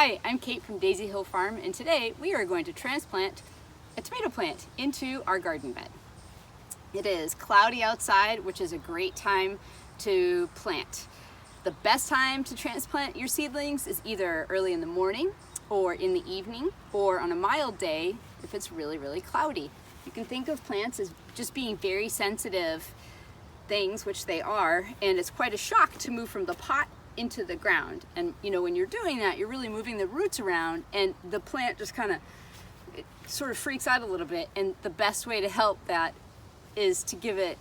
Hi, I'm Kate from Daisy Hill Farm, and today we are going to transplant a tomato plant into our garden bed. It is cloudy outside, which is a great time to plant. The best time to transplant your seedlings is either early in the morning or in the evening or on a mild day if it's really cloudy. You can think of plants as just being very sensitive things, which they are, and it's quite a shock to move from the pot into the ground. And you know, when you're doing that, you're really moving the roots around and the plant just kind of sort of freaks out a little bit. And the best way to help that is to give it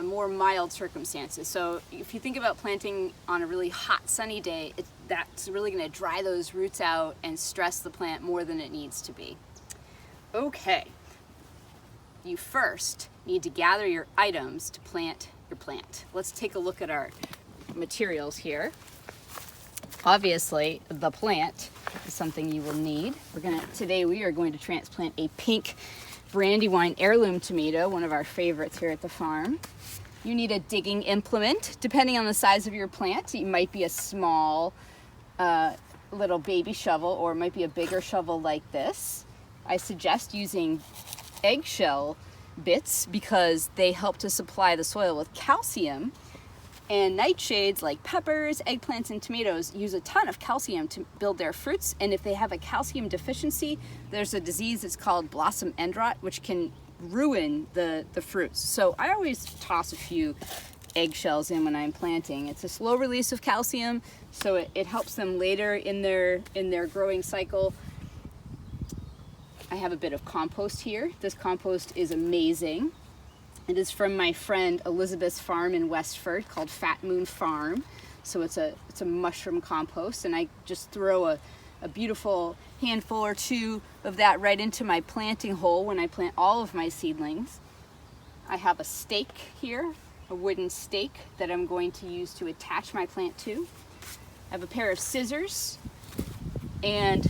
more mild circumstances. So if you think about planting on a really hot sunny day, that's really going to dry those roots out and stress the plant more than it needs to be. Okay, you first need to gather your items to plant your plant. Let's take a look at our materials here. Obviously, the plant is something you will need. Today we are going to transplant a pink Brandywine heirloom tomato, one of our favorites here at the farm. You need a digging implement. Depending on the size of your plant, it might be a small little baby shovel, or it might be a bigger shovel like this. I suggest using eggshell bits because they help to supply the soil with calcium. And nightshades like peppers, eggplants, and tomatoes use a ton of calcium to build their fruits. And if they have a calcium deficiency, there's a disease that's called blossom end rot, which can ruin the fruits. So I always toss a few eggshells in when I'm planting. It's a slow release of calcium, so it helps them later in their growing cycle. I have a bit of compost here. This compost is amazing. It is from my friend Elizabeth's farm in Westford called Fat Moon Farm. So it's a mushroom compost, and I just throw a beautiful handful or two of that right into my planting hole when I plant all of my seedlings. I have a stake here, a wooden stake that I'm going to use to attach my plant to. I have a pair of scissors, and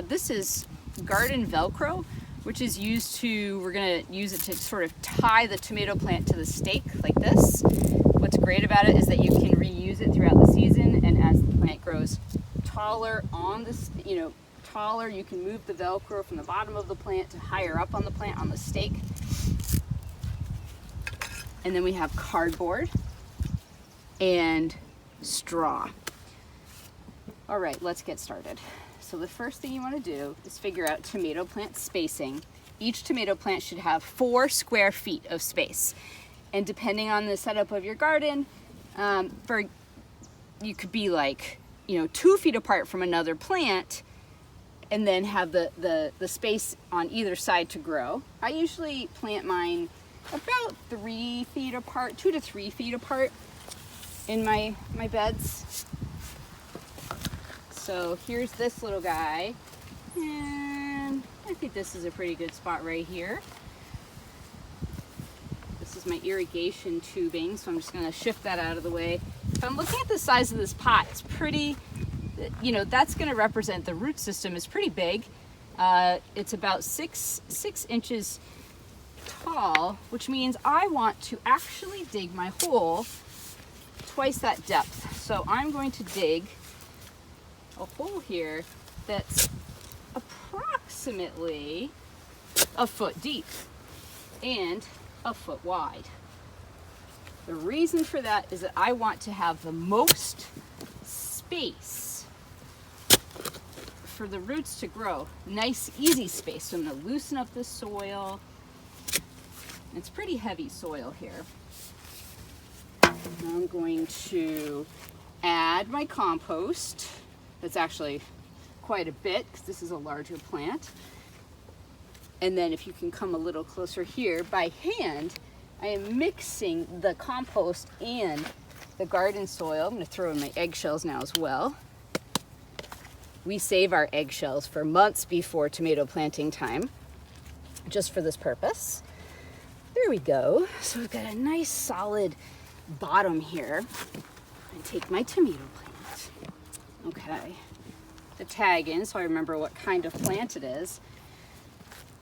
this is garden Velcro, which is we're gonna use it to sort of tie the tomato plant to the stake like this. What's great about it is that you can reuse it throughout the season, and as the plant grows taller taller, you can move the Velcro from the bottom of the plant to higher up on the plant on the stake. And then we have cardboard and straw. All right, let's get started. So the first thing you want to do is figure out tomato plant spacing. Each tomato plant should have 4 square feet of space. And depending on the setup of your garden, you could be like, 2 feet apart from another plant and then have the space on either side to grow. I usually plant mine about 3 feet apart, 2 to 3 feet apart in my beds. So here's this little guy, and I think this is a pretty good spot right here. This is my irrigation tubing, so I'm just going to shift that out of the way. If I'm looking at the size of this pot, it's pretty, that's going to represent the root system is pretty big. It's about six inches tall, which means I want to actually dig my hole twice that depth. So I'm going to dig a hole here that's approximately a foot deep and a foot wide. The reason for that is that I want to have the most space for the roots to grow. Nice, easy space. So I'm going to loosen up the soil. It's pretty heavy soil here. I'm going to add my compost. It's actually quite a bit because this is a larger plant. And then if you can come a little closer here, by hand, I am mixing the compost and the garden soil. I'm going to throw in my eggshells now as well. We save our eggshells for months before tomato planting time, just for this purpose. There we go. So we've got a nice solid bottom here. I take my tomato plant. Okay, the tag in so I remember what kind of plant it is.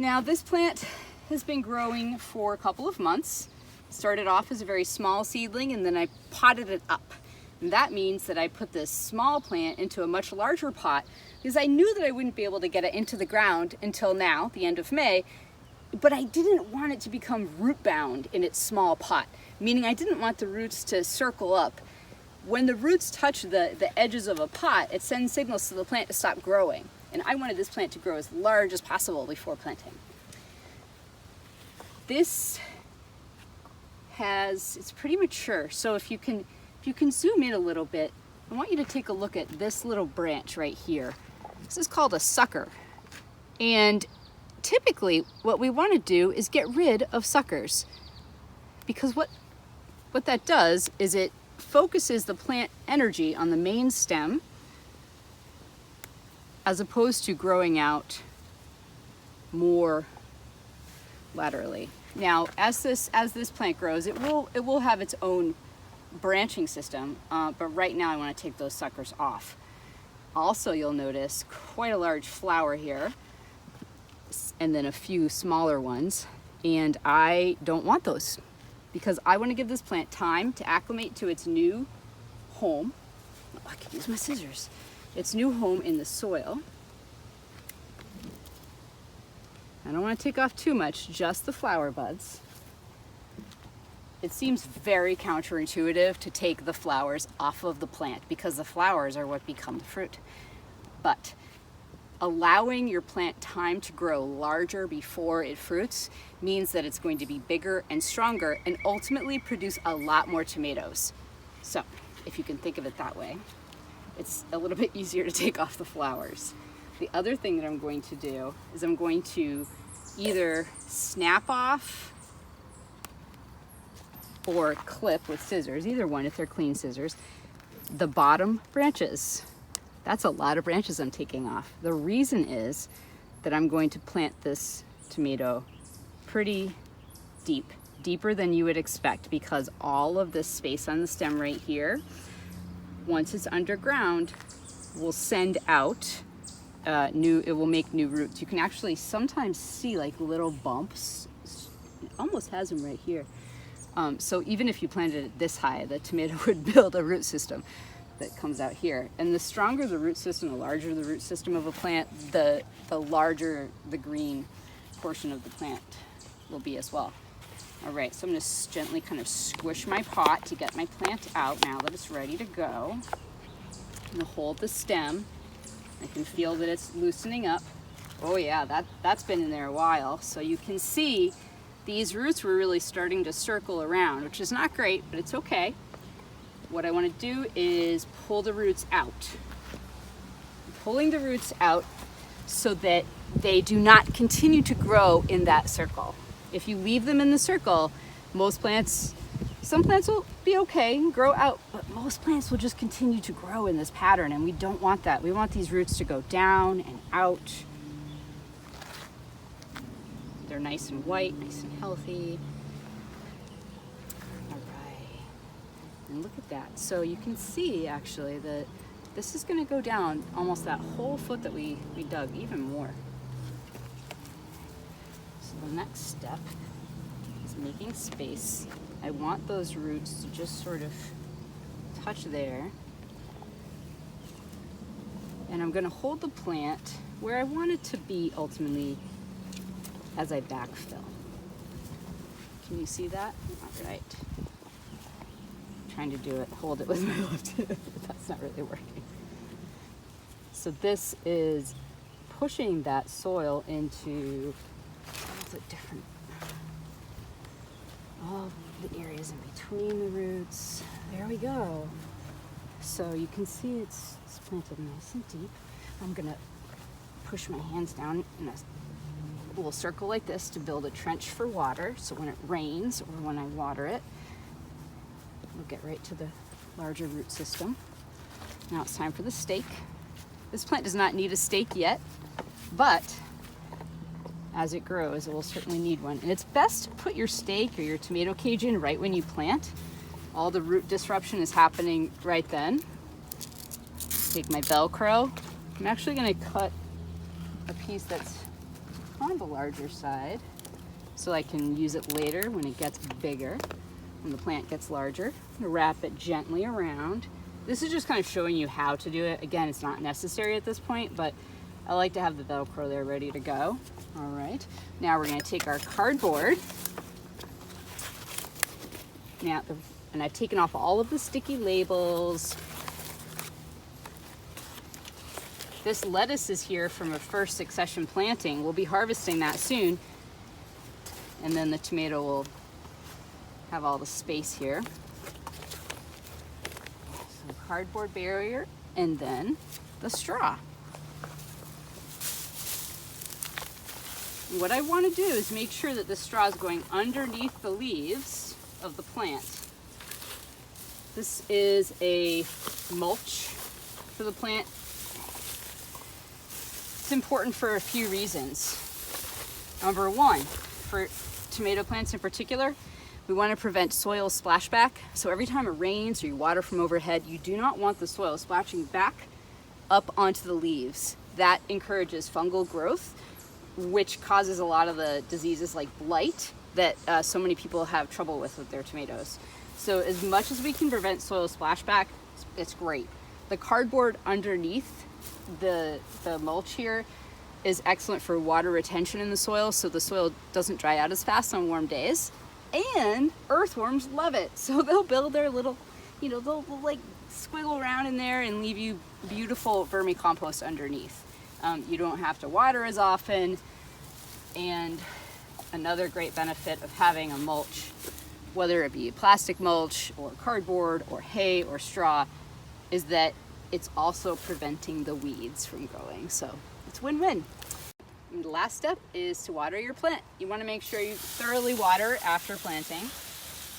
Now this plant has been growing for a couple of months. Started off as a very small seedling, and then I potted it up. And that means that I put this small plant into a much larger pot because I knew that I wouldn't be able to get it into the ground until now, the end of May, but I didn't want it to become root bound in its small pot, meaning I didn't want the roots to circle up. When the roots touch the edges of a pot, it sends signals to the plant to stop growing. And I wanted this plant to grow as large as possible before planting. It's pretty mature, so if you can zoom in a little bit, I want you to take a look at this little branch right here. This is called a sucker. And typically what we want to do is get rid of suckers, because what that does is it focuses the plant energy on the main stem as opposed to growing out more laterally. Now, as this plant grows, it will have its own branching system, but right now I want to take those suckers off. Also, you'll notice quite a large flower here, and then a few smaller ones, and I don't want those because I want to give this plant time to acclimate to its new home. Oh, I can use my scissors. Its new home in the soil. I don't want to take off too much, just the flower buds. It seems very counterintuitive to take the flowers off of the plant because the flowers are what become the fruit. But allowing your plant time to grow larger before it fruits means that it's going to be bigger and stronger and ultimately produce a lot more tomatoes. So, if you can think of it that way, it's a little bit easier to take off the flowers. The other thing that I'm going to do is I'm going to either snap off or clip with scissors, either one if they're clean scissors, the bottom branches. That's a lot of branches I'm taking off. The reason is that I'm going to plant this tomato pretty deep, deeper than you would expect, because all of this space on the stem right here, once it's underground, will send out it will make new roots. You can actually sometimes see like little bumps. It almost has them right here. So even if you planted it this high, the tomato would build a root system that comes out here. And the stronger the root system, the larger the root system of a plant, the larger the green portion of the plant will be as well. All right, so I'm gonna gently kind of squish my pot to get my plant out now that it's ready to go. I'm gonna hold the stem. I can feel that it's loosening up. Oh yeah, that's been in there a while. So you can see these roots were really starting to circle around, which is not great, but it's okay. What I want to do is pull the roots out. Pulling the roots out so that they do not continue to grow in that circle. If you leave them in the circle, some plants will be okay and grow out, but most plants will just continue to grow in this pattern, and we don't want that. We want these roots to go down and out. They're nice and white, nice and healthy. All right, and look at that. So you can see actually that this is gonna go down almost that whole foot that we dug, even more. So the next step is making space. I want those roots to just sort of touch there. And I'm gonna hold the plant where I want it to be ultimately as I backfill. Can you see that? All right. I'm trying to hold it with my left hand. That's not really working. So this is pushing that soil into all the areas in between the roots. There we go. So you can see it's planted nice and deep. I'm gonna push my hands down in a little circle like this to build a trench for water. So when it rains or when I water it, we'll get right to the larger root system. Now it's time for the stake. This plant does not need a stake yet, but as it grows, it will certainly need one. And it's best to put your stake or your tomato cage in right when you plant. All the root disruption is happening right then. Take my Velcro. I'm actually gonna cut a piece that's on the larger side so I can use it later when it gets bigger, when the plant gets larger. I'm gonna wrap it gently around This is just kind of showing you how to do it. Again, it's not necessary at this point, but I like to have the Velcro there ready to go. All right, now we're gonna take our cardboard. Now, and I've taken off all of the sticky labels. This lettuce is here from a first succession planting. We'll be harvesting that soon. And then the tomato will have all the space here. So cardboard barrier, and then the straw. What I want to do is make sure that the straw is going underneath the leaves of the plant. This is a mulch for the plant. It's important for a few reasons. Number one, for tomato plants in particular, we want to prevent soil splashback. So every time it rains or you water from overhead, you do not want the soil splashing back up onto the leaves. That encourages fungal growth, which causes a lot of the diseases like blight that so many people have trouble with their tomatoes. So as much as we can prevent soil splashback, it's great. The cardboard underneath the mulch here is excellent for water retention in the soil, so the soil doesn't dry out as fast on warm days. And earthworms love it, so they'll build their little, they'll like squiggle around in there and leave you beautiful vermicompost underneath. You don't have to water as often. And another great benefit of having a mulch, whether it be plastic mulch or cardboard or hay or straw, is that it's also preventing the weeds from growing. So it's win-win. And the last step is to water your plant. You want to make sure you thoroughly water after planting.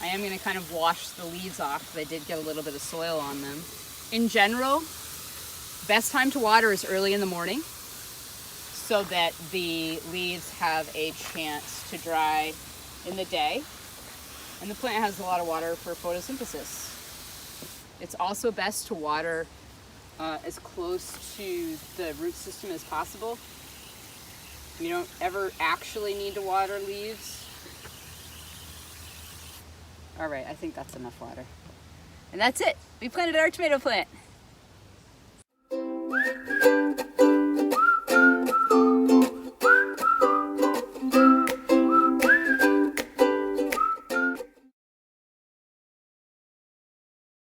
I am going to kind of wash the leaves off because I did get a little bit of soil on them. In general, best time to water is early in the morning so that the leaves have a chance to dry in the day. And the plant has a lot of water for photosynthesis. It's also best to water as close to the root system as possible. You don't ever actually need to water leaves. All right, I think that's enough water. And that's it. We planted our tomato plant.